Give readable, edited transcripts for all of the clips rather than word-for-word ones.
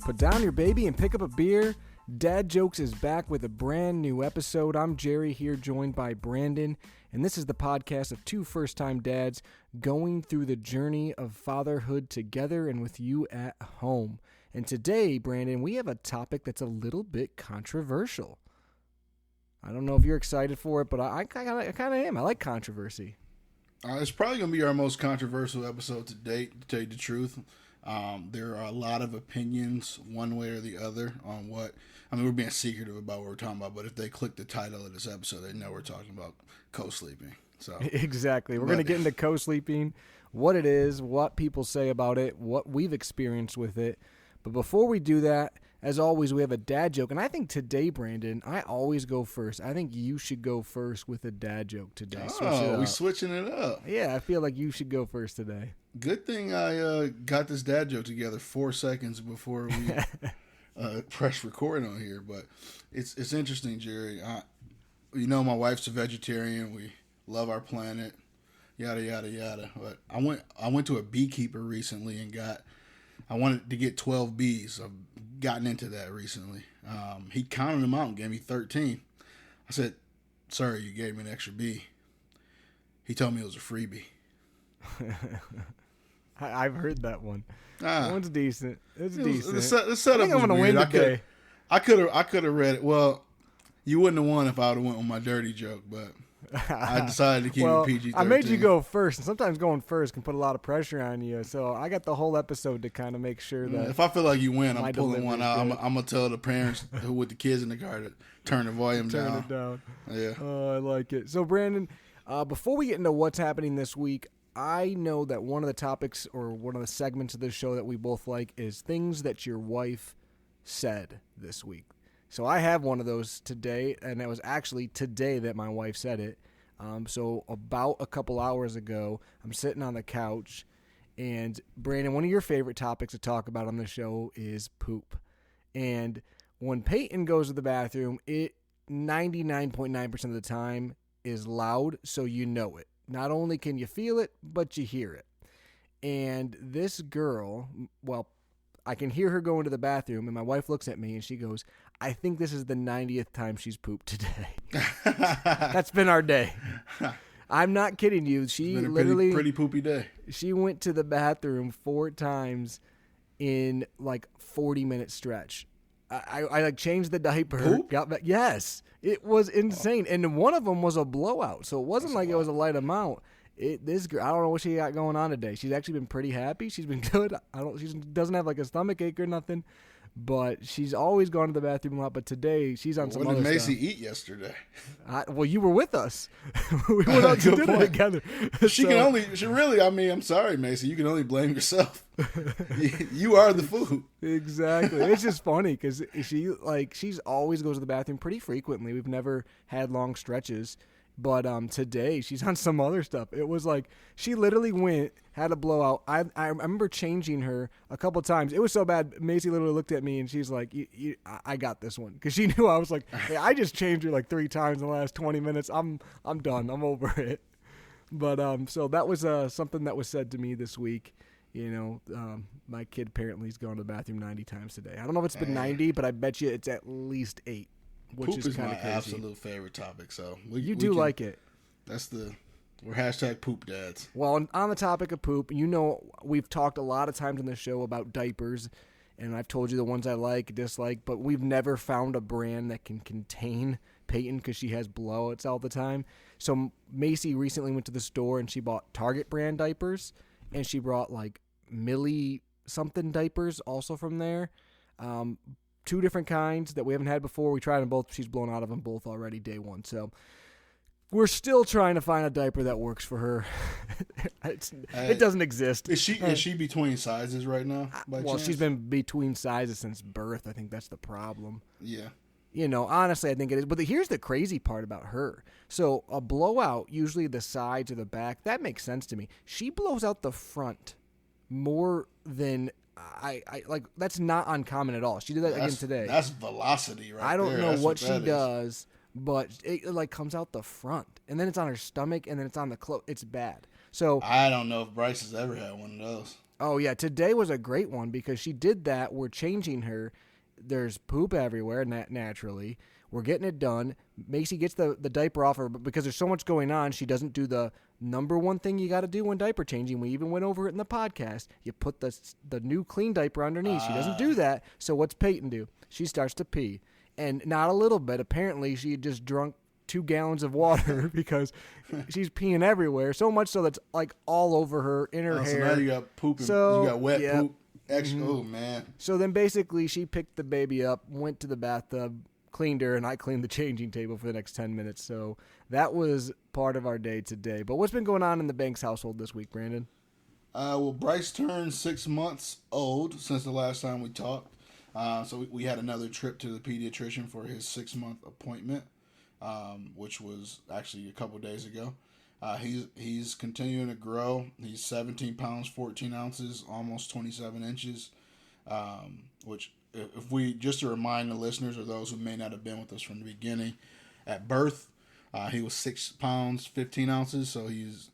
Put down your baby and pick up a beer. Dad Jokes is back with a brand new episode. I'm Jerry here, joined by Brandon, and this is the podcast of two first-time dads going through the journey of fatherhood together and with you at home. And today, Brandon, we have a topic that's a little bit controversial. I don't know if you're excited for it, but I kind of am. I like controversy. It's probably going to be our most controversial episode to date, to tell you the truth. There are a lot of opinions, one way or the other, on what... I mean, we're being secretive about what we're talking about, but if they click the title of this episode, they know we're talking about co-sleeping. So Exactly. We're going to get into co-sleeping, what it is, what people say about it, what we've experienced with it. But before we do that, as always, we have a dad joke. And I think today, Brandon, I always go first. I think you should go first with a dad joke today. We're switching it up. Yeah, I feel like you should go first today. Good thing I got this dad joke together 4 seconds before we press record on here. But it's interesting, Jerry. You know, my wife's a vegetarian. We love our planet, yada, yada, yada. But I went to a beekeeper recently and I wanted to get 12 bees. I've gotten into that recently. He counted them out and gave me 13. I said, "Sir, you gave me an extra bee." He told me it was a freebie. I've heard that one. That one's decent. It's decent. The setup was I'm weird. win today. I could have read it. Well, you wouldn't have won if I would have went with my dirty joke, but I decided to keep it PG-13. I made you go first, and sometimes going first can put a lot of pressure on you. So I got the whole episode to kind of make sure that if I feel like you win, I'm pulling one out. I'm gonna tell the parents who with the kids in the car to turn the volume down. Turn it down. Yeah. Oh, I like it. So Brandon, before we get into what's happening this week, I know that one of the topics or one of the segments of this show that we both like is things that your wife said this week. So I have one of those today, and it was actually today that my wife said it. So about a couple hours ago, I'm sitting on the couch, and Brandon, one of your favorite topics to talk about on the show is poop. And when Peyton goes to the bathroom, it 99.9% of the time is loud, so you know it. Not only can you feel it, but you hear it. And this girl, well, I can hear her go into the bathroom, and my wife looks at me, and she goes, "I think this is the 90th time she's pooped today." That's been our day. I'm not kidding you. She it's been a literally pretty poopy day. She went to the bathroom 4 times in like 40-minute stretch. I like changed the diaper. Poop? Got back. Yes, it was insane, and one of them was a blowout. So it wasn't like it was a light amount. This girl, I don't know what she got going on today. She's actually been pretty happy. She's been good. She doesn't have like a stomach ache or nothing, but she's always gone to the bathroom a lot. But today she's on some other stuff. What did Macy eat yesterday? Well, you were with us. We went out to dinner together. I'm sorry, Macy. You can only blame yourself. You are the food. Exactly. It's just funny because she's always goes to the bathroom pretty frequently. We've never had long stretches. But today, she's on some other stuff. It was like she literally went, had a blowout. I remember changing her a couple times. It was so bad, Macy literally looked at me, and she's like, I got this one. Because she knew I was like, hey, I just changed her like 3 times in the last 20 minutes. I'm done. I'm over it. But so that was something that was said to me this week. You know, my kid apparently has gone to the bathroom 90 times today. I don't know if it's been 90, but I bet you it's at least 8. Which Poop is my crazy. Absolute favorite topic. So we like it. We're hashtag poop dads. Well, on the topic of poop, you know, we've talked a lot of times on the show about diapers, and I've told you the ones I like, dislike, but we've never found a brand that can contain Peyton because she has blowouts all the time. So Macy recently went to the store and she bought Target brand diapers, and she brought like Millie something diapers also from there. 2 different kinds that we haven't had before. We tried them both. She's blown out of them both already day 1. So we're still trying to find a diaper that works for her. It doesn't exist. Is she between sizes right now? She's been between sizes since birth. I think that's the problem. Yeah. You know, honestly, I think it is. But here's the crazy part about her. So a blowout, usually the sides or the back, that makes sense to me. She blows out the front more than... I like that's not uncommon at all. She did that again today. That's velocity, right? I don't know what she is. does, but it like comes out the front, and then it's on her stomach, and then it's on the clothes. It's bad. So I don't know if Bryce has ever had one of those. Oh, yeah. Today was a great one because she did that. We're changing her. There's poop everywhere, naturally. We're getting it done. Macy gets the diaper off her, but because there's so much going on, she doesn't do the number one thing you got to do when diaper changing. We even went over it in the podcast. You put the new clean diaper underneath. She doesn't do that. So what's Peyton do? She starts to pee. And not a little bit. Apparently, she had just drunk 2 gallons of water because she's peeing everywhere. So much so that's like all over her, in her hair. So now you got poop. You got wet poop. Extra. Oh, man. So then basically she picked the baby up, went to the bathtub, cleaned her, and I cleaned the changing table for the next 10 minutes. So that was part of our day today. But what's been going on in the Banks household this week, Brandon? Well, Bryce turned 6 months old since the last time we talked. So we had another trip to the pediatrician for his 6-month appointment, which was actually a couple days ago. He's continuing to grow. He's 17 pounds, 14 ounces, almost 27 inches, which if we, just to remind the listeners or those who may not have been with us from the beginning, at birth, he was 6 pounds, 15 ounces. So he's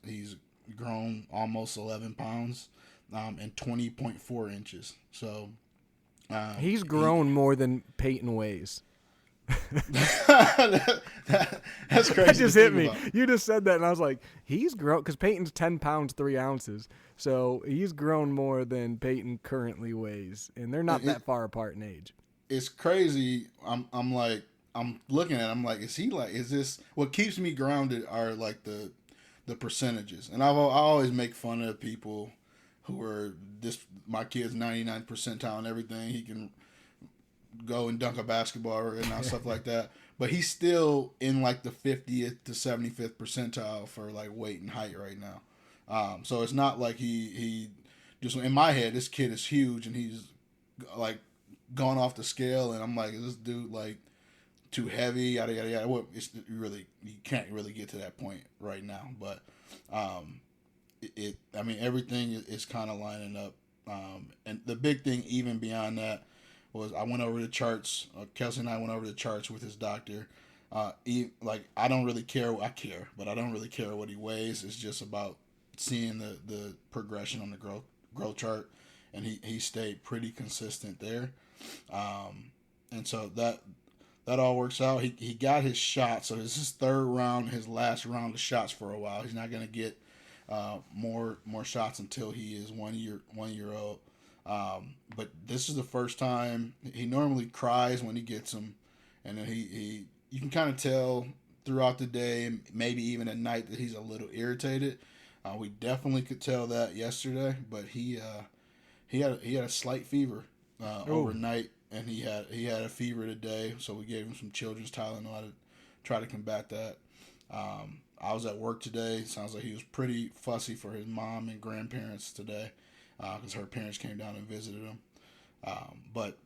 grown almost 11 pounds, and 20.4 inches. So, he's grown more than Peyton weighs. That's crazy. That just hit me. You just said that, and I was like, he's grown, because Peyton's 10 pounds 3 ounces, so he's grown more than Peyton currently weighs, and they're not that far apart in age. It's crazy. I'm looking at it, I'm like, is this what keeps me grounded? Are like the percentages, and I always make fun of people who are my kid's 99th percentile and everything. He can go and dunk a basketball and stuff like that, but he's still in like the 50th to 75th percentile for like weight and height right now. So it's not like he just, in my head, this kid is huge and he's like gone off the scale, and I'm like, is this dude like too heavy? Yada yada yada. Well, you can't really get to that point right now, but everything is kind of lining up, and the big thing even beyond that was I went over the charts. Kelsey and I went over the charts with his doctor. I don't really care. I care, but I don't really care what he weighs. It's just about seeing the progression on the growth chart, and he stayed pretty consistent there. And so that all works out. He got his shot, so this is his third round, his last round of shots for a while. He's not going to get more shots until he is 1 year old. But this is the first time. He normally cries when he gets them, and then you can kind of tell throughout the day and maybe even at night that he's a little irritated. We definitely could tell that yesterday, but he had a slight fever overnight, and he had a fever today, so we gave him some children's Tylenol to try to combat that. I was at work today. Sounds like he was pretty fussy for his mom and grandparents today, because her parents came down and visited him. But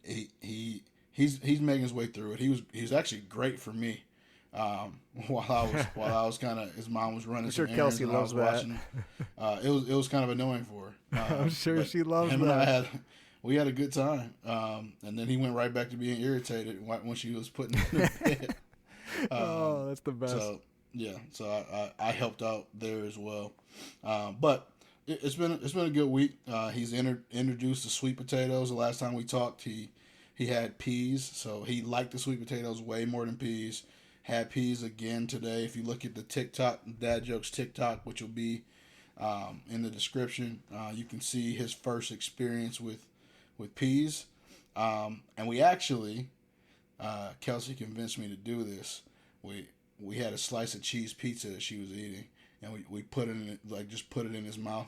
he's making his way through it. He was actually great for me. While I was kind of, his mom was running. I'm sure Kelsey loves that. It was kind of annoying for her. I'm sure she loves him that. And we had a good time. And then he went right back to being irritated when she was putting him in the bed. Oh, that's the best. So yeah, so I helped out there as well. But it's been a good week. He's introduced the sweet potatoes. The last time we talked, he had peas, so he liked the sweet potatoes way more than peas. Had peas again today. If you look at the TikTok, Dad Jokes TikTok, which will be in the description, you can see his first experience with peas. And we actually, Kelsey convinced me to do this. We had a slice of cheese pizza that she was eating, and we put it in, just put it in his mouth.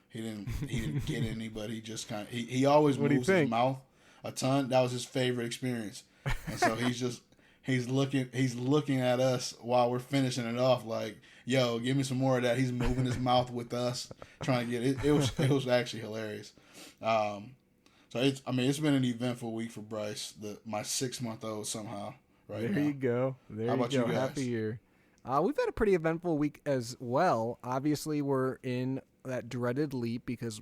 He didn't get any, but he just kind of, he always moves his mouth a ton. That was his favorite experience, and so he's looking at us while we're finishing it off, like, yo, give me some more of that. He's moving his mouth with us, trying to get it. It was actually hilarious. So it's been an eventful week for Bryce, my 6-month-old somehow. Right there now. you go. There How you about go. you guys? Happy year. We've had a pretty eventful week as well. Obviously, we're in that dreaded leap because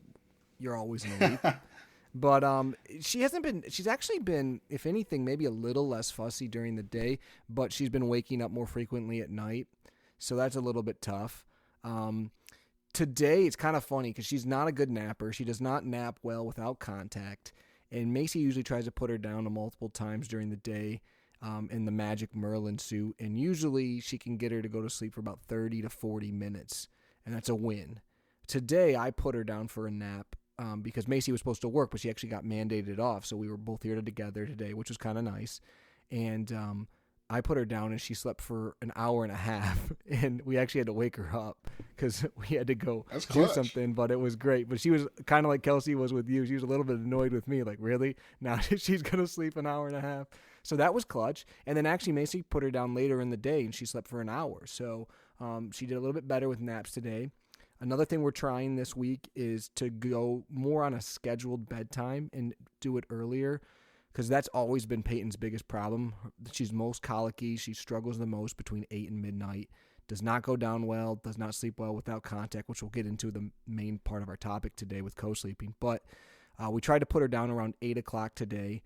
you're always in a leap. But she's actually been, if anything, maybe a little less fussy during the day, but she's been waking up more frequently at night. So that's a little bit tough. today it's kind of funny because she's not a good napper. She does not nap well without contact. And Macy usually tries to put her down multiple times during the day in the Magic Merlin suit. And usually she can get her to go to sleep for about 30 to 40 minutes. And that's a win. Today I put her down for a nap because Macy was supposed to work, but she actually got mandated off. So we were both here together today, which was kind of nice. And I put her down and she slept for an hour and a half. And we actually had to wake her up because we had to go do something, but it was great. But she was kind of like Kelsey was with you. She was a little bit annoyed with me. Like, really? Now she's going to sleep an hour and a half. So that was clutch. And then actually Macy put her down later in the day and she slept for an hour. So she did a little bit better with naps today. Another thing we're trying this week is to go more on a scheduled bedtime and do it earlier, because that's always been Peyton's biggest problem. She's most colicky. She struggles the most between 8 and midnight. Does not go down well, does not sleep well without contact, which we'll get into the main part of our topic today with co-sleeping. But we tried to put her down around 8 o'clock today,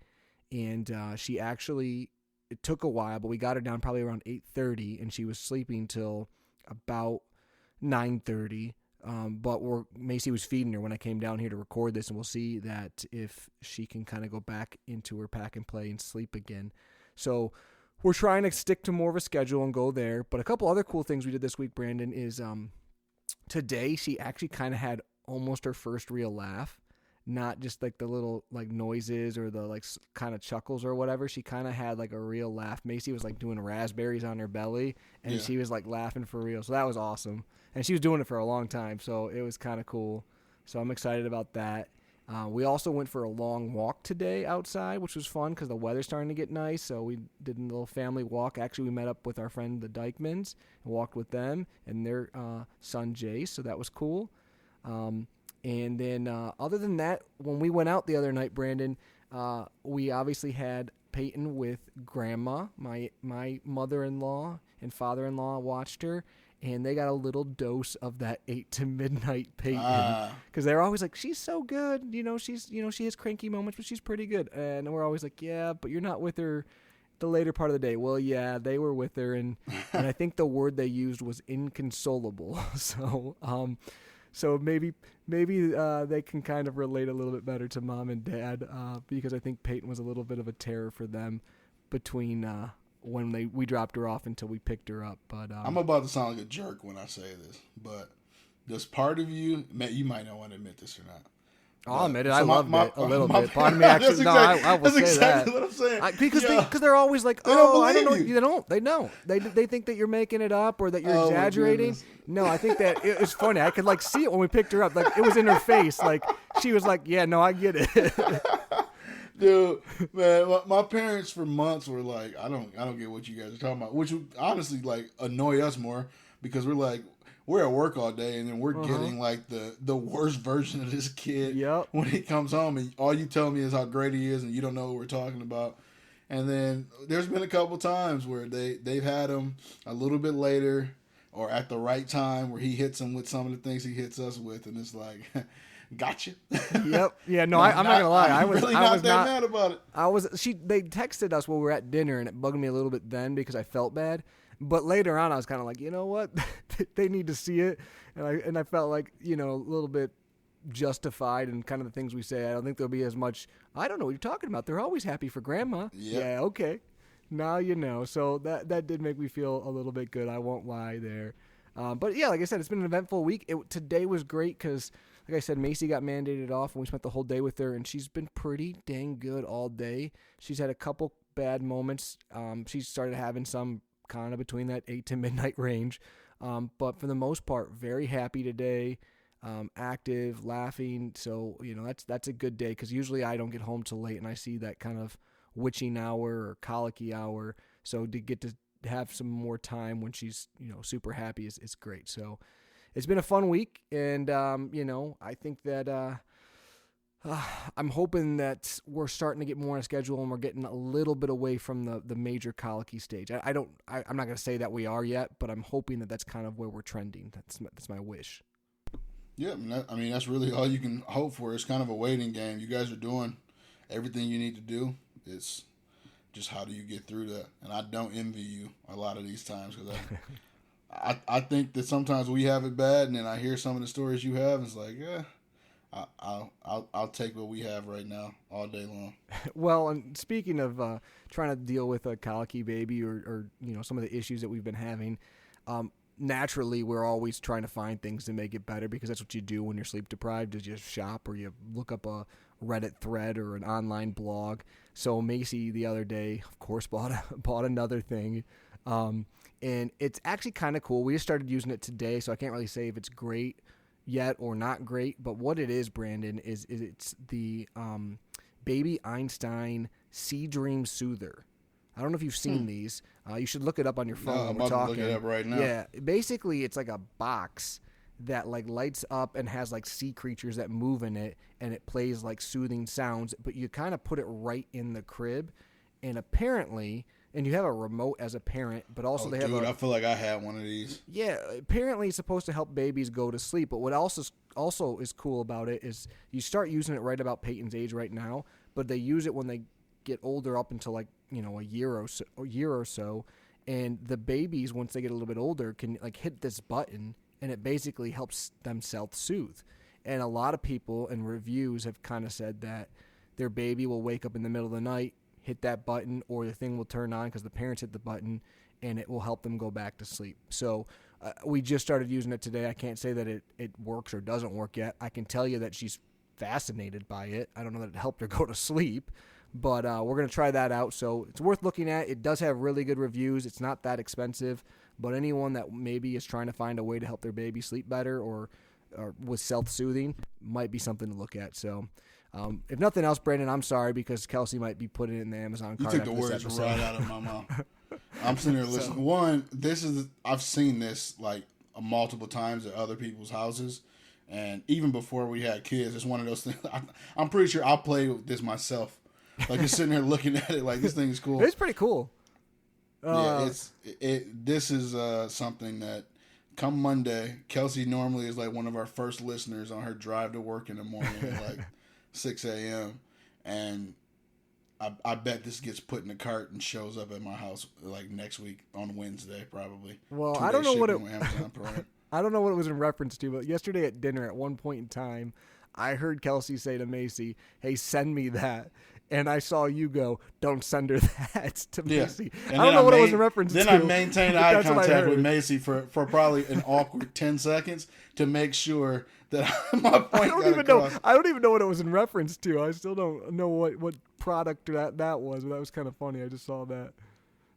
and she actually, it took a while, but we got her down probably around 8:30, and she was sleeping till about 9:30. But Macy was feeding her when I came down here to record this, and we'll see that if she can kind of go back into her pack and play and sleep again. So we're trying to stick to more of a schedule and go there. But a couple other cool things we did this week, Brandon, is today she actually kind of had almost her first real laugh. Not just like the little like noises or the like kind of chuckles or whatever. She kind of had like a real laugh. Macy was like doing raspberries on her belly, and she was like laughing for real. So that was awesome. And she was doing it for a long time, so it was kind of cool. So I'm excited about that. We also went for a long walk today outside, which was fun because the weather's starting to get nice. So we did a little family walk. Actually, we met up with our friend the Dykmans and walked with them and their son Jace. So that was cool. And then other than that, when we went out the other night, Brandon, we obviously had Peyton with Grandma. My mother-in-law and father-in-law watched her, and they got a little dose of that 8 to midnight Peyton. Because they're always like, she's so good. She has cranky moments, but she's pretty good. And we're always like, yeah, but you're not with her the later part of the day. Well, yeah, they were with her, and I think the word they used was inconsolable. So maybe they can kind of relate a little bit better to mom and dad because I think Peyton was a little bit of a terror for them between when we dropped her off until we picked her up. But I'm about to sound like a jerk when I say this, but there's part of you might not want to admit this or not. I'll admit it. I loved it a little bit. Part of me actually, I will say exactly that. What I'm saying. Because they're always like, oh, I don't know. They don't. They think that you're making it up or that you're exaggerating. No, I think that it was funny. I could like see it when we picked her up. Like it was in her face. Like she was like, yeah, no, I get it. Dude, man, my parents for months were like, I don't get what you guys are talking about, which would honestly like annoy us more because we're at work all day, and then we're getting like the worst version of this kid when he comes home, and all you tell me is how great he is, and you don't know what we're talking about. And then there's been a couple times where they've had him a little bit later or at the right time where he hits them with some of the things he hits us with, and it's like, gotcha. Yep. Yeah. No, I'm not gonna lie. I was not mad about it. They texted us while we were at dinner, and it bugged me a little bit then because I felt bad. But later on, I was kind of like, you know what? They need to see it. And I felt like, a little bit justified in kind of the things we say. I don't think there'll be as much, I don't know what you're talking about. They're always happy for Grandma. Yep. Yeah, okay. Now you know. So that did make me feel a little bit good. I won't lie there. But yeah, like I said, it's been an eventful week. Today was great because, like I said, Macy got mandated off, and we spent the whole day with her, and she's been pretty dang good all day. She's had a couple bad moments. She started having some kind of between that 8 to midnight range. But for the most part, very happy today, active, laughing. So, that's a good day because usually I don't get home till late and I see that kind of witching hour or colicky hour. So to get to have some more time when she's, super happy is great. So it's been a fun week. And, I think that, I'm hoping that we're starting to get more on a schedule and we're getting a little bit away from the major colicky stage. I'm not going to say that we are yet, but I'm hoping that that's kind of where we're trending. That's my wish. Yeah, that's really all you can hope for. It's kind of a waiting game. You guys are doing everything you need to do. It's just how do you get through that? And I don't envy you a lot of these times because I think that sometimes we have it bad, and then I hear some of the stories you have, and it's like, yeah, I'll take what we have right now all day long. Well, and speaking of trying to deal with a colicky baby or some of the issues that we've been having, naturally we're always trying to find things to make it better because that's what you do when you're sleep deprived is you shop or you look up a Reddit thread or an online blog. So Macy the other day, of course, bought another thing. And it's actually kind of cool. We just started using it today, so I can't really say if it's great yet or not great. But what it is, Brandon, is it's the Baby Einstein Sea Dream Soother. I don't know if you've seen these. You should look it up on your phone. No, I'm we're about talking. to look it up right now. Yeah, basically it's like a box that like lights up and has like sea creatures that move in it, and it plays like soothing sounds. But you kind of put it right in the crib, and apparently. And you have a remote as a parent, but also they have I feel like I had one of these. Yeah, apparently it's supposed to help babies go to sleep. But what also is cool about it is you start using it right about Peyton's age right now, but they use it when they get older up until like, a year or so. And the babies, once they get a little bit older, can like hit this button, and it basically helps them self-soothe. And a lot of people in reviews have kind of said that their baby will wake up in the middle of the night, hit that button, or the thing will turn on because the parents hit the button, and it will help them go back to sleep. So we just started using it today. I can't say that it works or doesn't work yet. I can tell you that she's fascinated by it. I don't know that it helped her go to sleep, but we're going to try that out. So it's worth looking at. It does have really good reviews. It's not that expensive, but anyone that maybe is trying to find a way to help their baby sleep better or with self-soothing might be something to look at. So if nothing else, Brandon, I'm sorry because Kelsey might be putting it in the Amazon cart. You took the words right out of my mouth. I'm sitting there listening. One, I've seen this like multiple times at other people's houses, and even before we had kids, it's one of those things. I'm pretty sure I'll play with this myself. Like just sitting there looking at it, like this thing is cool. It's pretty cool. This is something that come Monday, Kelsey normally is like one of our first listeners on her drive to work in the morning at like 6 a.m. And I bet this gets put in the cart and shows up at my house like next week on Wednesday probably. Well, I don't know what I don't know what it was in reference to, but yesterday at dinner at one point in time, I heard Kelsey say to Macy, "Hey, send me that." And I saw you go, "Don't send her that," to Macy. And I don't know what it was in reference to. Then I maintained eye contact with Macy for probably an awkward 10 seconds to make sure that my point I don't even know what it was in reference to. I still don't know what product that was, but that was kind of funny. I just saw that.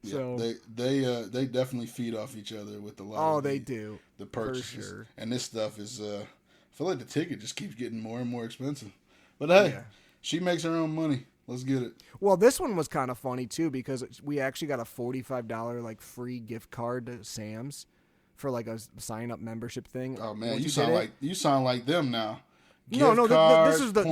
Yeah, so they definitely feed off each other with a lot of they do. The purchases. For sure. And this stuff is I feel like the ticket just keeps getting more and more expensive. But hey, she makes her own money. Let's get it. Well, this one was kind of funny too because we actually got a $45 like free gift card to Sam's for like a sign up membership thing. Oh man, you sound like them now. No, this is the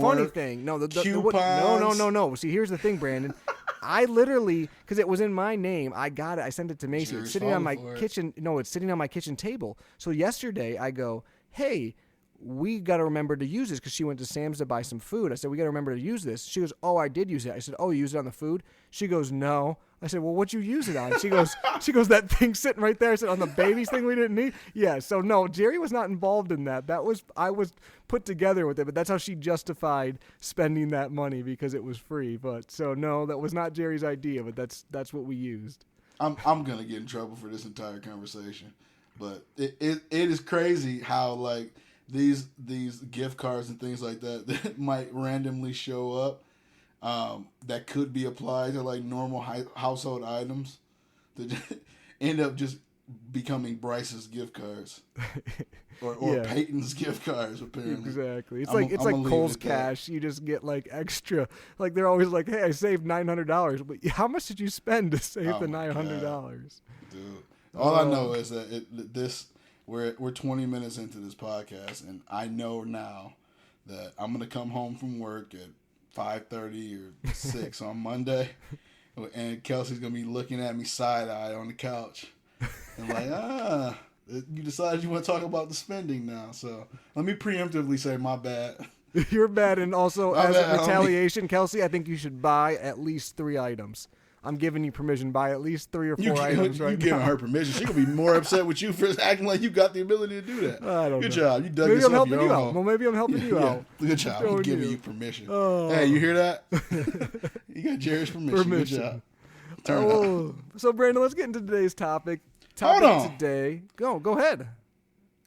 funny thing. No, no. See, here's the thing, Brandon. I literally, because it was in my name, I got it. I sent it to Macy. It's sitting on my kitchen. No, it's sitting on my kitchen table. So yesterday I go, "Hey, we got to remember to use this," because she went to Sam's to buy some food. I said, "We got to remember to use this." She goes, "Oh, I did use it." I said, "Oh, you used it on the food?" She goes, "No." I said, "Well, what'd you use it on?" She goes, "That thing sitting right there." I said, "On the baby's thing we didn't need?" Yeah, so no, Jerry was not involved in that. I was put together with it, but that's how she justified spending that money because it was free. But so no, that was not Jerry's idea, but that's what we used. I'm gonna get in trouble for this entire conversation, but it is crazy how like these gift cards and things like that might randomly show up that could be applied to like normal household items that end up just becoming Bryce's gift cards or Peyton's gift cards apparently. Exactly. It's like Kohl's Cash. You just get like extra. Like they're always like, "Hey, I saved $900," but how much did you spend to save the $900? Dude, all I know is that we're 20 minutes into this podcast, and I know now that I'm gonna come home from work at 5:30 or 6 on Monday, and Kelsey's gonna be looking at me side eye on the couch, and like, you decided you want to talk about the spending now. So let me preemptively say my bad. You're bad, and also as a retaliation, Kelsey, I think you should buy at least 3 items. I'm giving you permission by at least 3 or 4 items right you now. giving her permission. She gonna be more upset with you for acting like you got the ability to do that. I don't Good know. job. You dug Maybe I'm yourself helping your you own out. hole. Well, maybe I'm helping you out. Good job. I'm Showing giving you. you permission. Oh. Hey, you hear that? You got Jerry's permission. Good job. Turn it up. So, Brandon, let's get into today's topic. Hold on. Today. Go ahead.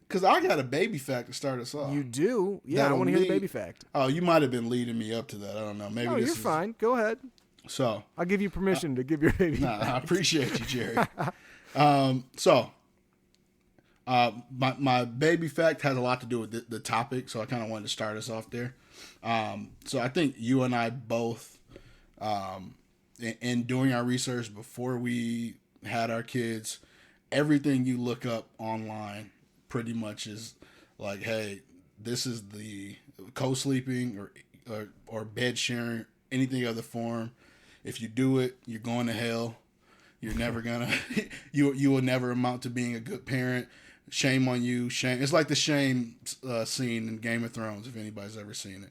Because I got a baby fact to start us off. You do? Yeah, I That'll want to hear the lead- baby fact. Oh, you might have been leading me up to that. I don't know. Maybe Oh, this you're is fine. Go ahead. So I'll give you permission to give your baby nah, fact. I appreciate you, Jerry. My baby fact has a lot to do with the topic, so I kind of wanted to start us off there. So I think you and I both, in doing our research before we had our kids, everything you look up online pretty much is like, hey, this is the co-sleeping or bed sharing, anything of the form. If you do it, you're going to hell. You're never gonna. you will never amount to being a good parent. Shame on you. Shame. It's like the shame scene in Game of Thrones. If anybody's ever seen it.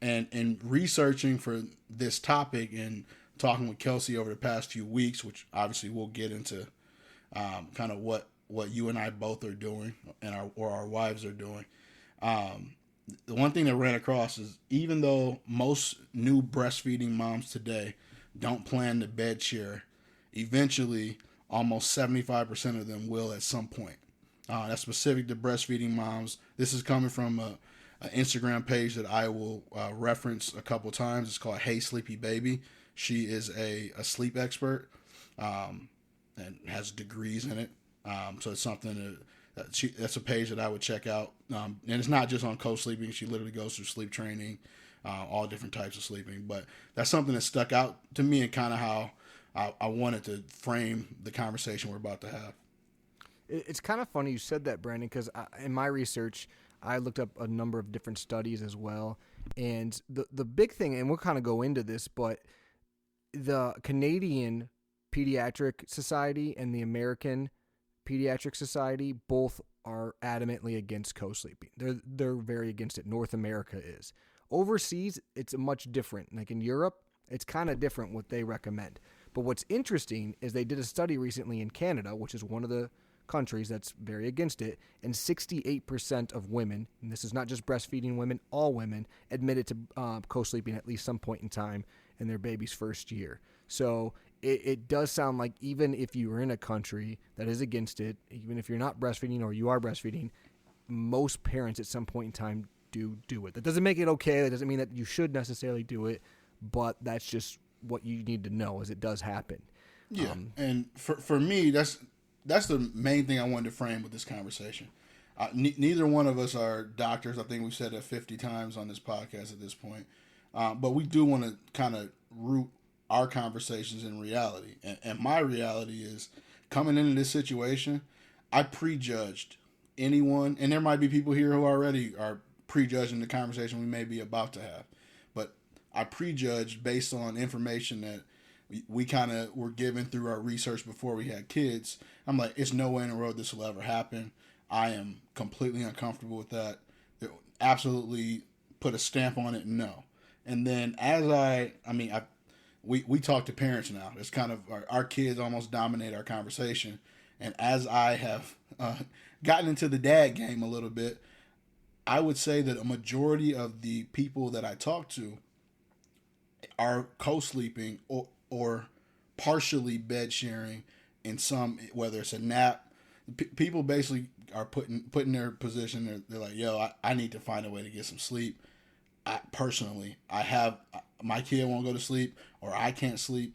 And researching for this topic and talking with Kelsey over the past few weeks, which obviously we'll get into, kind of what you and I both are doing and our wives are doing. The one thing that ran across is even though most new breastfeeding moms today don't plan to bed share, eventually almost 75% of them will at some point. That's specific to breastfeeding moms. This is coming from an Instagram page that I will reference a couple times. It's called Hey Sleepy Baby. She is a sleep expert and has degrees in it. So it's something that's a page that I would check out. And it's not just on co-sleeping. She literally goes through sleep training, all different types of sleeping. But that's something that stuck out to me and kind of how I wanted to frame the conversation we're about to have. It's kind of funny you said that, Brandon, because in my research, I looked up a number of different studies as well. And the big thing, and we'll kind of go into this, but the Canadian Pediatric Society and the American Pediatric Society both are adamantly against co-sleeping. They're very against it. North America is. Overseas, it's much different. Like in Europe, it's kind of different what they recommend. But what's interesting is they did a study recently in Canada, which is one of the countries that's very against it, and 68% of women, and this is not just breastfeeding women, all women, admitted to co-sleeping at least some point in time in their baby's first year. So it does sound like even if you are in a country that is against it, even if you're not breastfeeding or you are breastfeeding, most parents at some point in time do it. That doesn't make it okay. That doesn't mean that you should necessarily do it, but that's just what you need to know is it does happen. Yeah, and for me, that's the main thing I wanted to frame with this conversation. Neither one of us are doctors. I think we've said that 50 times on this podcast at this point. But we do want to kind of root our conversations in reality. And my reality is coming into this situation, I prejudged anyone. And there might be people here who already are prejudging the conversation we may be about to have. But I prejudged based on information that we kind of were given through our research before we had kids. I'm like, it's no way in the world this will ever happen. I am completely uncomfortable with that. It absolutely put a stamp on it, no. And then as we talk to parents now. It's kind of our kids almost dominate our conversation. And as I have gotten into the dad game a little bit, I would say that a majority of the people that I talk to are co-sleeping or partially bed sharing in some, whether it's a nap. People basically are putting their position. They're like, yo, I need to find a way to get some sleep. My kid won't go to sleep or I can't sleep.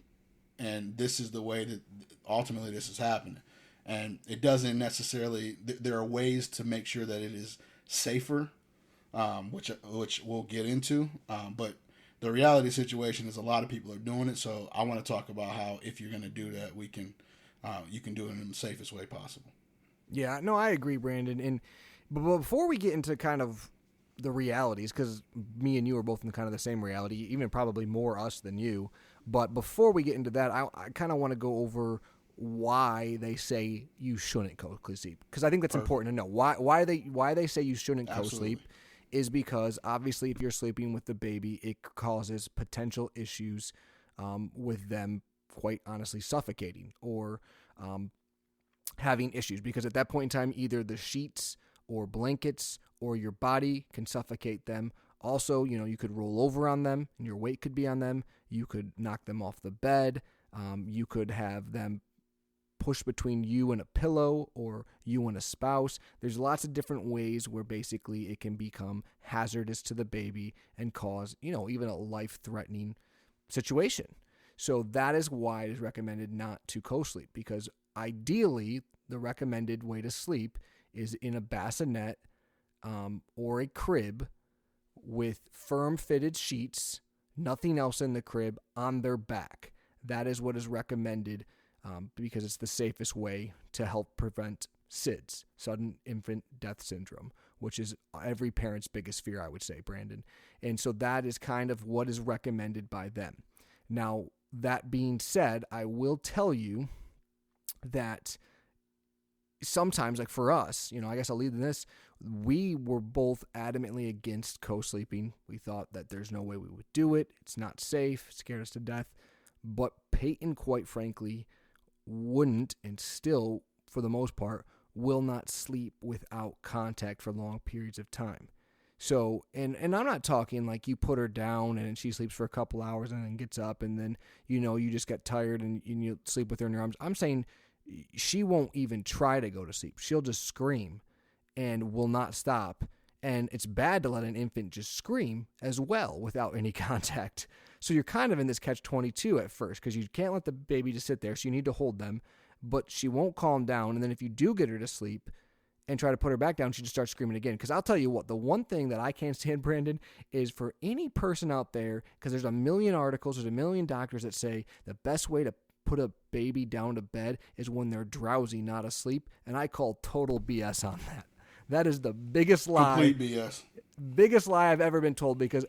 And this is the way that ultimately this is happening. And it doesn't necessarily, there are ways to make sure that it is safer, which we'll get into. But the reality situation is a lot of people are doing it. So I want to talk about how, if you're going to do that, you can do it in the safest way possible. Yeah, no, I agree, Brandon. But before we get into kind of the realities, because me and you are both in kind of the same reality, even probably more us than you. But before we get into that, I kind of want to go over why they say you shouldn't co-sleep, because I think that's important to know. Why they say you shouldn't co-sleep is because obviously if you're sleeping with the baby, it causes potential issues with them quite honestly suffocating or having issues, because at that point in time, either the sheets or blankets or your body can suffocate them. Also, you could roll over on them and your weight could be on them. You could knock them off the bed. You could have them push between you and a pillow or you and a spouse. There's lots of different ways where basically it can become hazardous to the baby and cause, even a life-threatening situation. So that is why it is recommended not to co-sleep, because ideally the recommended way to sleep is in a bassinet or a crib with firm fitted sheets, nothing else in the crib, on their back. That is what is recommended because it's the safest way to help prevent SIDS, sudden infant death syndrome, which is every parent's biggest fear, I would say, Brandon. And so that is kind of what is recommended by them. Now, that being said, I will tell you that sometimes, like for us, I guess I'll lead in this, we were both adamantly against co-sleeping. We thought that there's no way we would do it. It's not safe. It scared us to death. But Peyton, quite frankly, wouldn't, and still, for the most part, will not sleep without contact for long periods of time. So, and I'm not talking like you put her down and she sleeps for a couple hours and then gets up and then, you just get tired and you sleep with her in your arms. I'm saying she won't even try to go to sleep. She'll just scream and will not stop. And it's bad to let an infant just scream as well without any contact. So you're kind of in this catch-22 at first because you can't let the baby just sit there, so you need to hold them. But she won't calm down. And then if you do get her to sleep and try to put her back down, she just starts screaming again. Because I'll tell you what, the one thing that I can't stand, Brandon, is for any person out there, because there's a million articles, there's a million doctors that say the best way to put a baby down to bed is when they're drowsy, not asleep. And I call total BS on that. That is the biggest lie. Complete BS. Biggest lie I've ever been told, because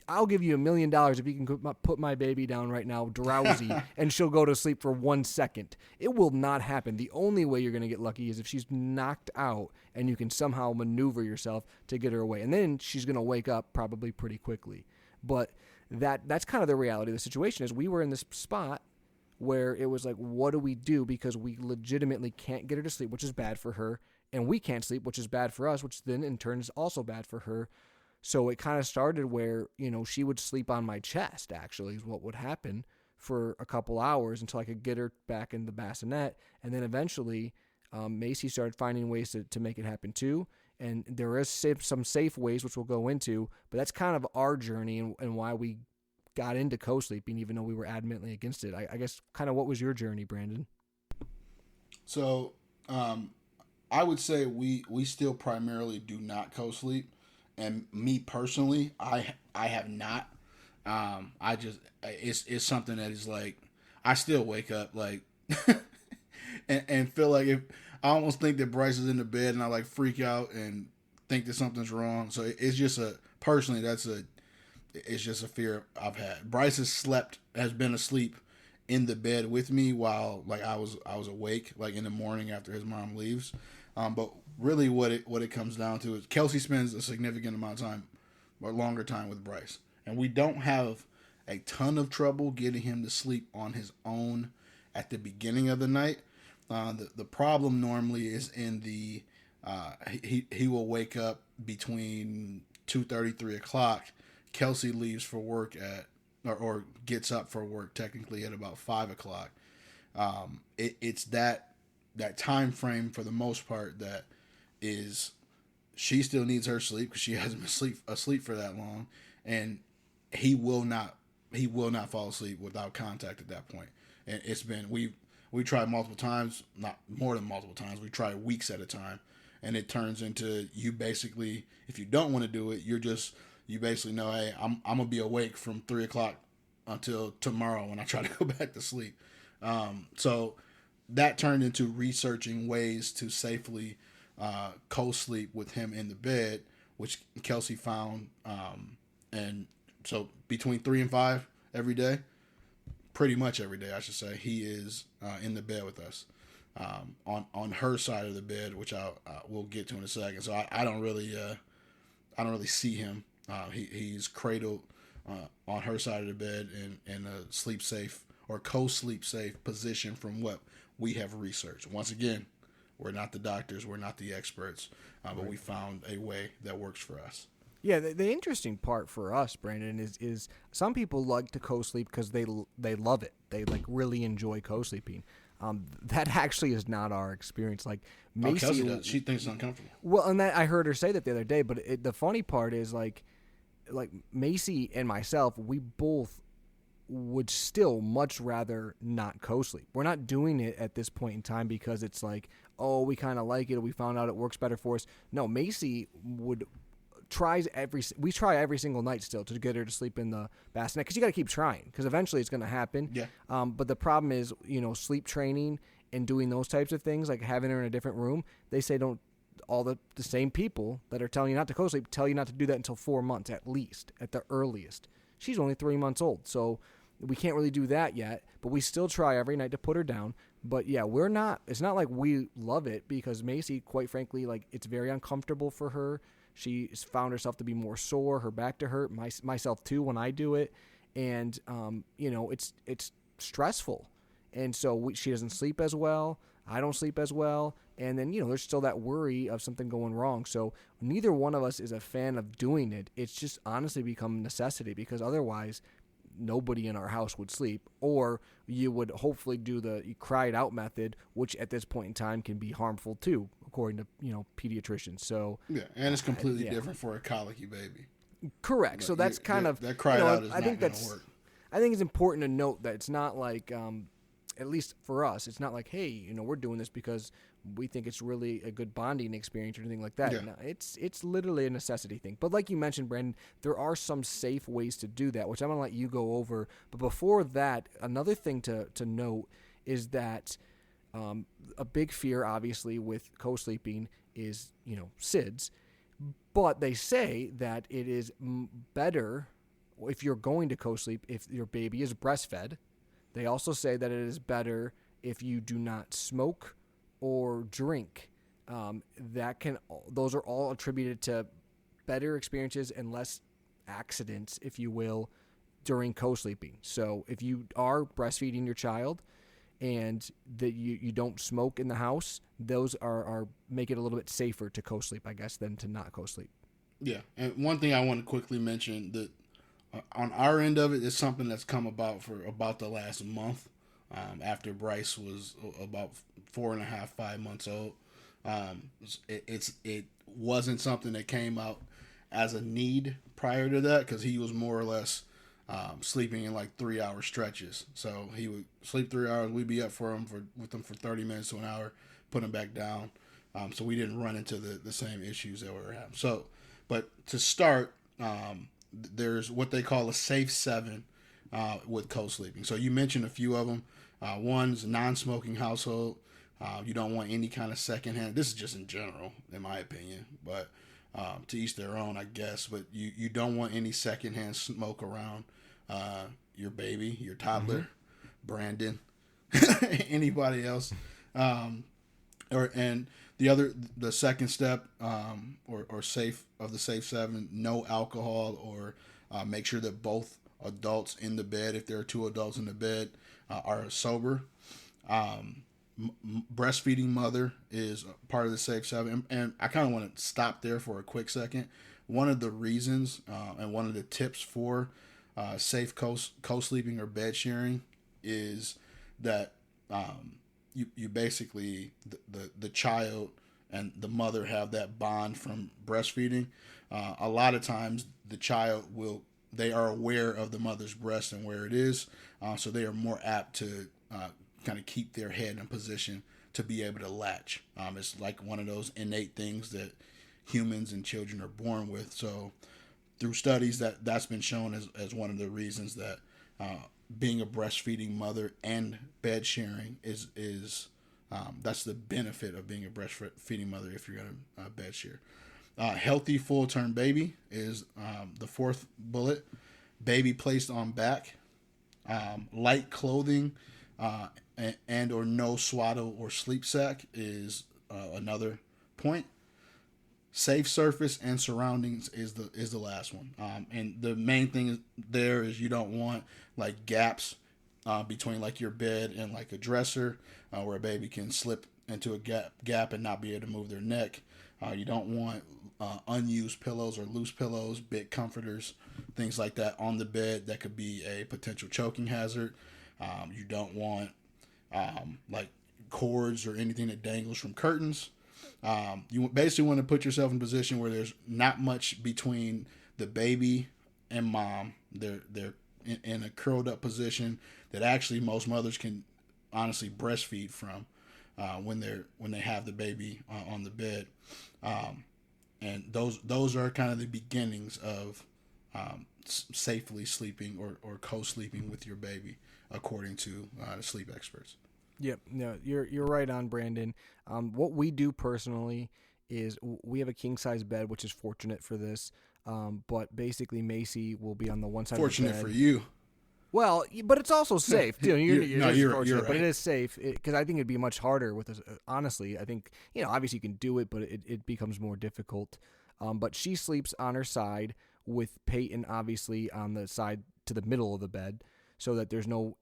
I'll give you $1 million if you can put my baby down right now drowsy and she'll go to sleep for 1 second. It will not happen. The only way you're going to get lucky is if she's knocked out and you can somehow maneuver yourself to get her away. And then she's going to wake up probably pretty quickly. But that's kind of the reality of the situation. Is we were in this spot where it was like, what do we do? Because we legitimately can't get her to sleep, which is bad for her. And we can't sleep, which is bad for us, which then in turn is also bad for her. So it kind of started where, she would sleep on my chest, actually, is what would happen for a couple hours until I could get her back in the bassinet. And then eventually, Macy started finding ways to make it happen too. And there is some safe ways, which we'll go into, but that's kind of our journey and why we got into co-sleeping, even though we were adamantly against it. I guess kind of what was your journey, Brandon? So, I would say we still primarily do not co-sleep. And me personally, I have not. I just it's something that is like I still wake up like and feel like if I almost think that Bryce is in the bed and I like freak out and think that something's wrong. So it's just personally it's just a fear I've had. Bryce has been asleep in the bed with me while like I was awake like in the morning after his mom leaves. But really what it comes down to is Kelsey spends a significant amount of time or longer time with Bryce. And we don't have a ton of trouble getting him to sleep on his own at the beginning of the night. The problem normally is in the he will wake up between 2:30, 3 o'clock. Kelsey leaves for work or gets up for work technically at about 5 o'clock. It's that time frame for the most part that is she still needs her sleep because she hasn't been asleep for that long, and he will not fall asleep without contact at that point. And it's been we tried multiple times, not more than multiple times. We tried weeks at a time, and it turns into you basically, if you don't want to do it, you basically know, hey, I'm gonna be awake from 3 o'clock until tomorrow when I try to go back to sleep. So that turned into researching ways to safely co-sleep with him in the bed, which Kelsey found. And so between 3 and 5 every day, pretty much every day, I should say, he is in the bed with us on her side of the bed, which we'll get to in a second. So I don't really see him. He's cradled on her side of the bed in a sleep safe or co-sleep safe position from what we have researched. Once again, we're not the doctors, we're not the experts, but we found a way that works for us. Yeah, the interesting part for us, Brandon, is some people like to co-sleep because they love it. They like really enjoy co-sleeping. That actually is not our experience. Like Macy, Kelsey does. She thinks it's uncomfortable. Well, and that I heard her say that the other day. But the funny part is like Macy and myself, we both would still much rather not co-sleep. We're not doing it at this point in time because it's like, oh, we kind of like it, or we found out it works better for us. No, Macy would we try every single night still to get her to sleep in the bassinet, because you got to keep trying, because eventually it's going to happen. Yeah. But the problem is, sleep training and doing those types of things, like having her in a different room, they say don't. All the same people that are telling you not to co-sleep tell you not to do that until 4 months at least, at the earliest. She's only 3 months old, so we can't really do that yet, but we still try every night to put her down. But yeah, it's not like we love it, because Macy, quite frankly, like, it's very uncomfortable for her. She's found herself to be more sore, her back to hurt, myself too when I do it, and it's stressful, and so she doesn't sleep as well. I don't sleep as well, and then there's still that worry of something going wrong. So neither one of us is a fan of doing it. It's just honestly become a necessity, because otherwise nobody in our house would sleep, or you would hopefully do the cry it out method, which at this point in time can be harmful too, according to pediatricians. So yeah, and it's completely different for a colicky baby. Correct. So that's kind of that cry out is not going to work. I think it's important to note that it's not like, at least for us, it's not like, hey, we're doing this because we think it's really a good bonding experience or anything like that. Yeah. No, it's literally a necessity thing. But like you mentioned, Brandon, there are some safe ways to do that, which I'm going to let you go over. But before that, another thing to note is that a big fear, obviously, with co-sleeping is, SIDS. But they say that it is better if you're going to co-sleep if your baby is breastfed. They also say that it is better if you do not smoke or drink. Those are all attributed to better experiences and less accidents, if you will, during co-sleeping. So if you are breastfeeding your child and that you don't smoke in the house, those are make it a little bit safer to co-sleep, I guess, than to not co-sleep. Yeah, and one thing I want to quickly mention that on our end of it is something that's come about for about the last month, after Bryce was about 4.5, 5 months old. It wasn't something that came out as a need prior to that, because he was more or less sleeping in like 3-hour stretches. So he would sleep 3 hours. We'd be up with him for 30 minutes to an hour, put him back down. So we didn't run into the same issues that we were having. So, but to start, there's what they call a safe 7 with co-sleeping. So you mentioned a few of them. One's a non-smoking household. You don't want any kind of secondhand. This is just in general, in my opinion, but to each their own, I guess. But you don't want any secondhand smoke around your baby, your toddler, Brandon, anybody else. And the second step, or safe of the safe 7, no alcohol, or make sure that both adults in the bed, if there are 2 adults in the bed, are sober. Breastfeeding mother is part of the safe 7, and I kind of want to stop there for a quick second. One of the reasons and one of the tips for safe co-sleeping or bed sharing is that you basically the child and the mother have that bond from breastfeeding. A lot of times the child they are aware of the mother's breast and where it is, so they are more apt to kind of keep their head in position to be able to latch. It's like one of those innate things that humans and children are born with. So through studies that's been shown as one of the reasons that being a breastfeeding mother and bed sharing is that's the benefit of being a breastfeeding mother if you're going to bed share. Healthy full-term baby is the 4th bullet. Baby placed on back. Light clothing and or no swaddle or sleep sack is another point. safe surface and surroundings is the last one. And the main thing there is you don't want like gaps between like your bed and like a dresser where a baby can slip into a gap and not be able to move their neck. You don't want unused pillows or loose pillows, big comforters, things like that on the bed that could be a potential choking hazard. You don't want like cords or anything that dangles from curtains. You basically want to put yourself in a position where there's not much between the baby and mom. They're in a curled up position that actually most mothers can honestly breastfeed from when they have the baby on the bed. And those are kind of the beginnings of safely sleeping or co-sleeping with your baby, according to the sleep experts. Yep, no, you're right on, Brandon. What we do personally is we have a king size bed, which is fortunate for this. But basically, Macy will be on the one side. Fortunate of the bed. for you. Well, but it's also safe. You're fortunate, right. But it is safe because I think it'd be much harder with us. Honestly, I think obviously you can do it, but it becomes more difficult. But she sleeps on her side with Peyton obviously on the side to the middle of the bed, so that there's no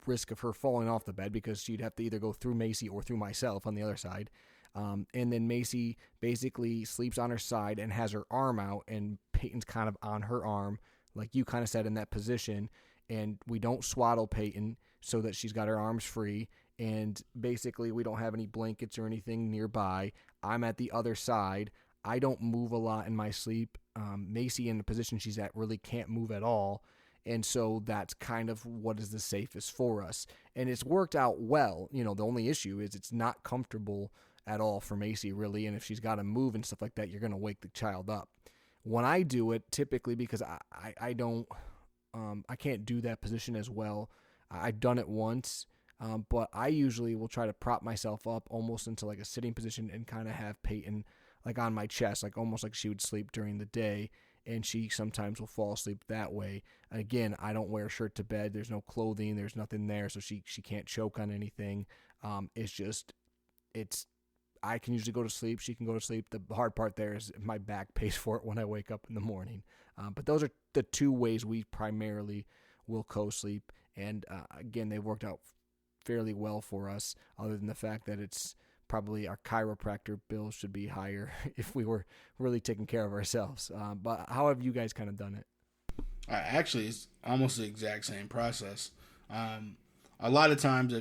risk of her falling off the bed because she'd have to either go through Macy or through myself on the other side. And then Macy basically sleeps on her side and has her arm out, and Peyton's kind of on her arm, like you kind of said, in that position. And we don't swaddle Peyton so that she's got her arms free. And basically we don't have any blankets or anything nearby. I'm at the other side. I don't move a lot in my sleep. Macy, in the position she's at, really can't move at all. And so that's kind of what is the safest for us. And it's worked out well. The only issue is it's not comfortable at all for Macy, really. And if she's got to move and stuff like that, you're going to wake the child up. When I do it, typically, because I don't... I can't do that position as well. I've done it once, but I usually will try to prop myself up almost into like a sitting position and kind of have Peyton like on my chest, like almost like she would sleep during the day, and she sometimes will fall asleep that way. Again, I don't wear a shirt to bed. There's no clothing. There's nothing there, so she can't choke on anything. I can usually go to sleep. She can go to sleep. The hard part there is my back pays for it when I wake up in the morning. But those are the two ways we primarily will co-sleep. And again, they've worked out fairly well for us, other than the fact that it's probably our chiropractor bill should be higher if we were really taking care of ourselves. But how have you guys kind of done it? Actually, it's almost the exact same process. A lot of times,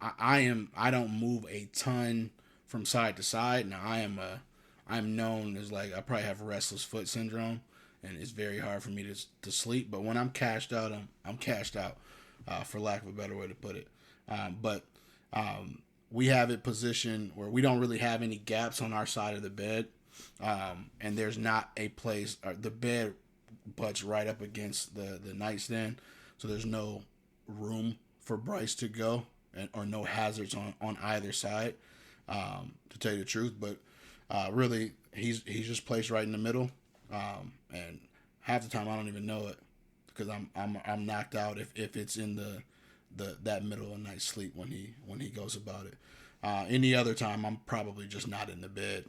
I don't move a ton from side to side. Now, I'm known as I probably have restless foot syndrome, and it's very hard for me to sleep. But when I'm cashed out, I'm cashed out, for lack of a better way to put it. But we have it positioned where we don't really have any gaps on our side of the bed, and there's not a place. The bed butts right up against the nightstand, so there's no room for Bryce to go, or no hazards on either side. To tell you the truth, but really he's just placed right in the middle. And half the time I don't even know it because I'm knocked out if it's in that middle of the night sleep when he goes about it. Any other time I'm probably just not in the bed.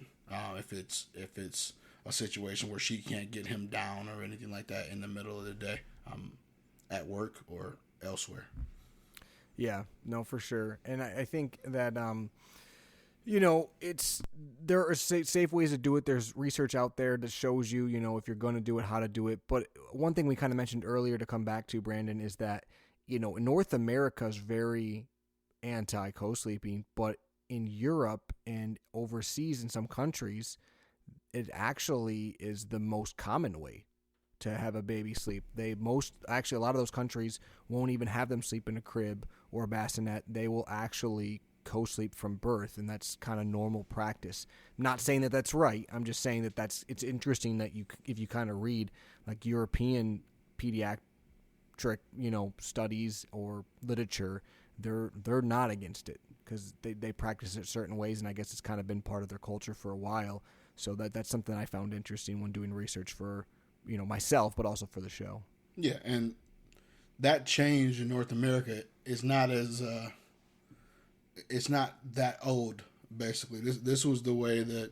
If it's a situation where she can't get him down or anything like that in the middle of the day, I'm at work or elsewhere. Yeah, no, for sure. And I think that there are safe ways to do it. There's research out there that shows you, if you're going to do it, how to do it. But one thing we kind of mentioned earlier to come back to, Brandon, is that, North America is very anti co-sleeping, but in Europe and overseas in some countries, it actually is the most common way to have a baby sleep. A lot of those countries won't even have them sleep in a crib or a bassinet. They will actually co-sleep from birth, and that's kind of normal practice. I'm not saying that that's right. I'm just saying that it's interesting that if you kind of read like European pediatric, studies or literature, they're not against it because they practice it certain ways, and I guess it's kind of been part of their culture for a while. So that's something I found interesting when doing research for, myself, but also for the show. Yeah, and that change in North America is not as it's not that old. Basically, this was the way that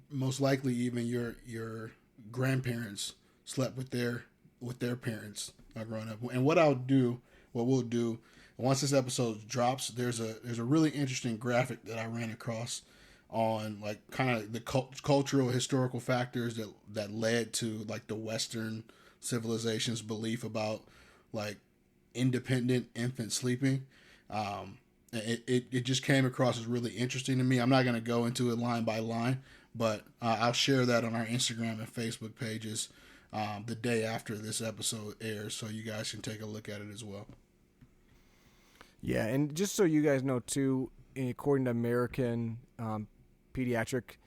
Most likely even your grandparents slept with their parents growing up. And what we'll do, once this episode drops, there's a really interesting graphic that I ran across on like kind of the cultural historical factors that led to like the Western civilization's belief about like independent infant sleeping. It just came across as really interesting to me. I'm not going to go into it line by line, but I'll share that on our Instagram and Facebook pages the day after this episode airs, so you guys can take a look at it as well. Yeah, and just so you guys know too, according to American Pediatric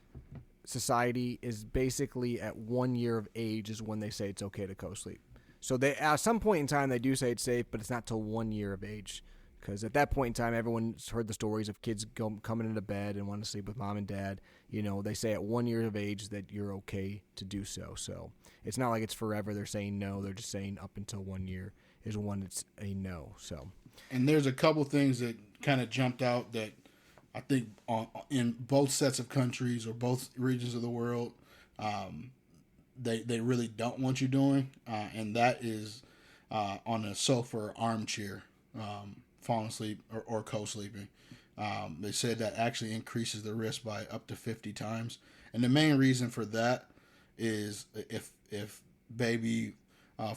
Society, is basically at 1 year of age is when they say it's okay to co-sleep. So they at some point in time they do say it's safe, but it's not till 1 year of age. Because at that point in time, everyone's heard the stories of kids coming into bed and wanting to sleep with mom and dad. You know, they say at 1 year of age that you're okay to do so. So it's not like it's forever. They're saying no. They're just saying up until 1 year is when it's a no. So, and there's a couple things that kind of jumped out that I think in both sets of countries or both regions of the world, they really don't want you doing, and that is on a sofa or armchair. Falling asleep or co-sleeping. They said that actually increases the risk by up to 50 times. And the main reason for that is if baby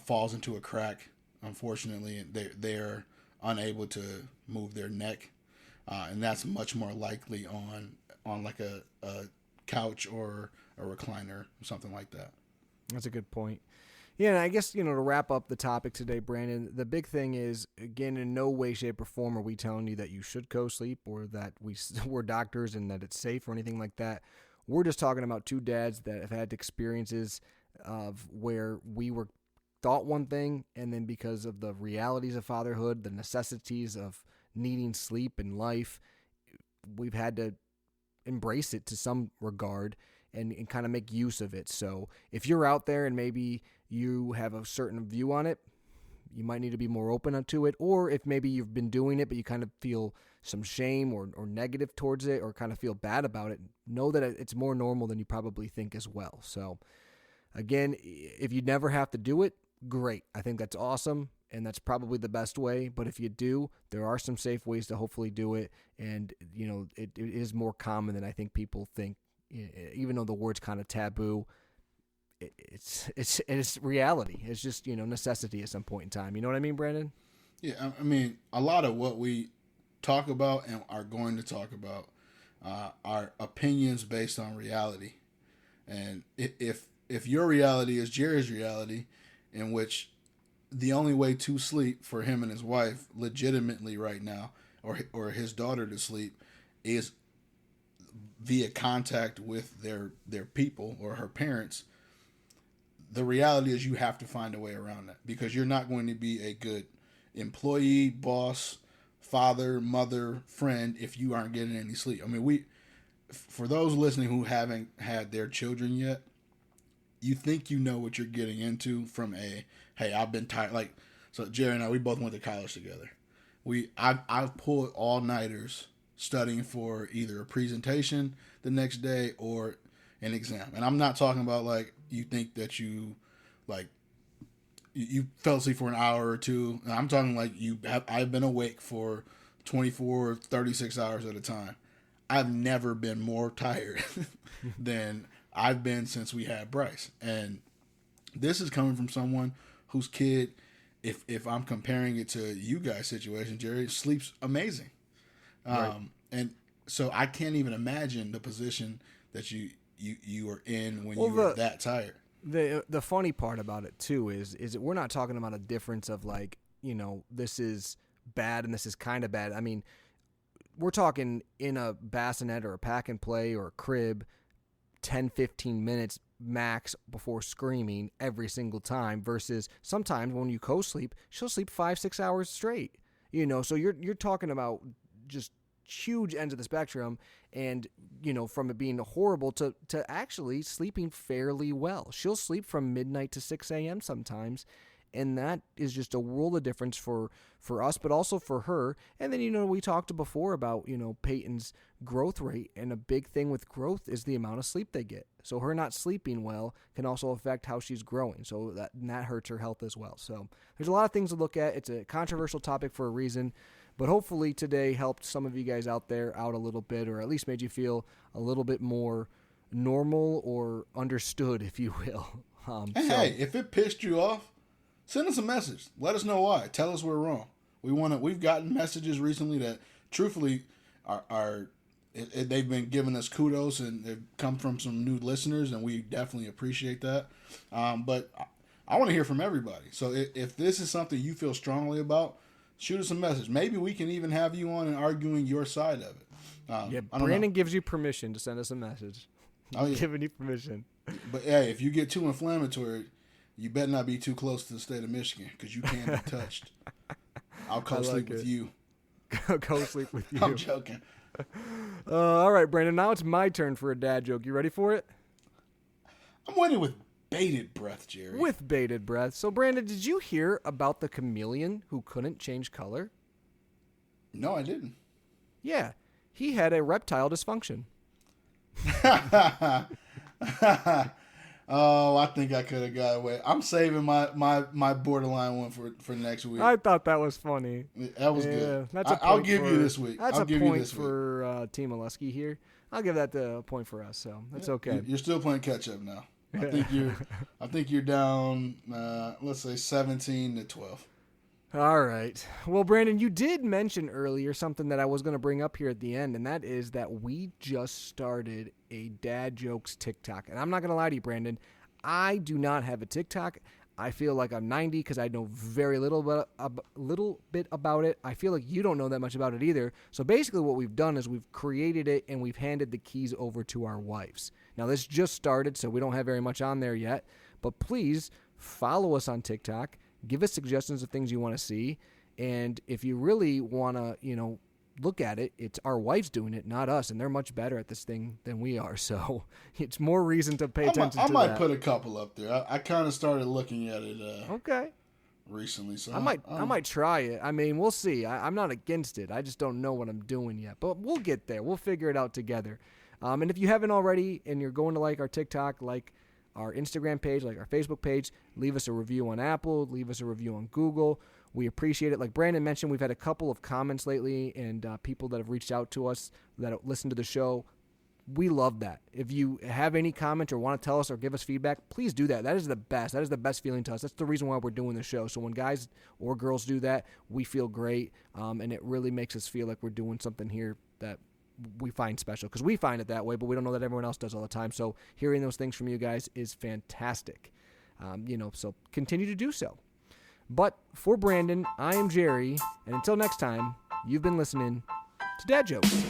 falls into a crack, unfortunately, they're unable to move their neck. And that's much more likely on like a couch or a recliner or something like that. That's a good point. Yeah, and I guess, to wrap up the topic today, Brandon, the big thing is, again, in no way, shape, or form are we telling you that you should co-sleep or that we're doctors and that it's safe or anything like that. We're just talking about two dads that have had experiences of where we were thought one thing, and then because of the realities of fatherhood, the necessities of needing sleep in life, we've had to embrace it to some regard and kind of make use of it. So if you're out there and maybe you have a certain view on it, you might need to be more open to it. Or if maybe you've been doing it, but you kind of feel some shame or negative towards it or kind of feel bad about it, know that it's more normal than you probably think as well. So again, if you never have to do it, great. I think that's awesome. And that's probably the best way. But if you do, there are some safe ways to hopefully do it. And, it is more common than I think people think, even though the word's kind of taboo. It's reality. It's just, necessity at some point in time. You know what I mean, Brandon? Yeah, I mean, a lot of what we talk about and are going to talk about are opinions based on reality. And if your reality is Jerry's reality, in which the only way to sleep for him and his wife legitimately right now, or his daughter to sleep, is via contact with their people or her parents, the reality is you have to find a way around that, because you're not going to be a good employee, boss, father, mother, friend if you aren't getting any sleep. I mean, for those listening who haven't had their children yet, you think you know what you're getting into from hey, I've been tired. Like, so Jerry and I, we both went to college together. I've pulled all-nighters studying for either a presentation the next day or an exam. And I'm not talking about like you think that you fell asleep for an hour or two. And I'm talking like I've been awake for 24, 36 hours at a time. I've never been more tired than I've been since we had Bryce. And this is coming from someone whose kid, if I'm comparing it to you guys' situation, Jerry, sleeps amazing. Right. And so I can't even imagine the position that you are in when you were that tired. The funny part about it too is that we're not talking about a difference of like, this is bad and this is kind of bad. I mean, we're talking in a bassinet or a pack and play or a crib, 10, 15 minutes max before screaming every single time, versus sometimes when you co-sleep, she'll sleep 5-6 hours straight. So you're talking about just huge ends of the spectrum, and from it being horrible to actually sleeping fairly well. She'll sleep from midnight to 6 a.m. sometimes, And that is just a world of difference for us, but also for her. And then, we talked before about, Peyton's growth rate. And a big thing with growth is the amount of sleep they get. So her not sleeping well can also affect how she's growing. So that hurts her health as well. So there's a lot of things to look at. It's a controversial topic for a reason. But hopefully today helped some of you guys out there out a little bit, or at least made you feel a little bit more normal or understood, if you will. Hey, if it pissed you off, send us a message. Let us know why. Tell us we're wrong. We've gotten messages recently that, truthfully, they've been giving us kudos, and they've come from some new listeners, and we definitely appreciate that. But I want to hear from everybody. So if this is something you feel strongly about, shoot us a message. Maybe we can even have you on and arguing your side of it. Brandon gives you permission to send us a message. Oh, yeah. Giving you permission. But hey, if you get too inflammatory, you better not be too close to the state of Michigan, because you can't be touched. I'll co-sleep with you. Co-sleep with you. I'm joking. All right, Brandon, now it's my turn for a dad joke. You ready for it? I'm waiting with bated breath, Jerry. With bated breath. So, Brandon, did you hear about the chameleon who couldn't change color? No, I didn't. Yeah, he had a reptile dysfunction. Oh, I think I could have got away. I'm saving my borderline one for next week. I thought that was funny. That was good. That's a I'll give you this week. That's I'll a give point you this for Team Molesky here. I'll give that a point for us, so that's okay. You're still playing catch up now. I think you're down. Let's say 17-12. All right. Well, Brandon, you did mention earlier something that I was going to bring up here at the end, and that is that we just started a Dad Jokes TikTok. And I'm not going to lie to you, Brandon, I do not have a TikTok. I feel like I'm 90 because I know very little bit about it. I feel like you don't know that much about it either. So basically what we've done is we've created it and we've handed the keys over to our wives. Now, this just started, so we don't have very much on there yet. But please follow us on TikTok. Give us suggestions of things you want to see. And if you really want to, look at it, it's our wives doing it, not us. And they're much better at this thing than we are. So it's more reason to pay attention to that. I might put a couple up there. I kind of started looking at it okay. recently. So I might try it. I mean, we'll see. I'm not against it. I just don't know what I'm doing yet. But we'll get there. We'll figure it out together. And if you haven't already and you're going to like our TikTok, like our Instagram page, like our Facebook page, leave us a review on Apple, leave us a review on Google. We appreciate it. Like Brandon mentioned, we've had a couple of comments lately and people that have reached out to us that listen to the show. We love that. If you have any comment or want to tell us or give us feedback, please do that. That is the best. That is the best feeling to us. That's the reason why we're doing the show. So when guys or girls do that, we feel great, and it really makes us feel like we're doing something here that we find special, because we find it that way, but we don't know that everyone else does all the time. So hearing those things from you guys is fantastic. So continue to do so. But for Brandon, I am Jerry, and until next time, you've been listening to Dad Jokes.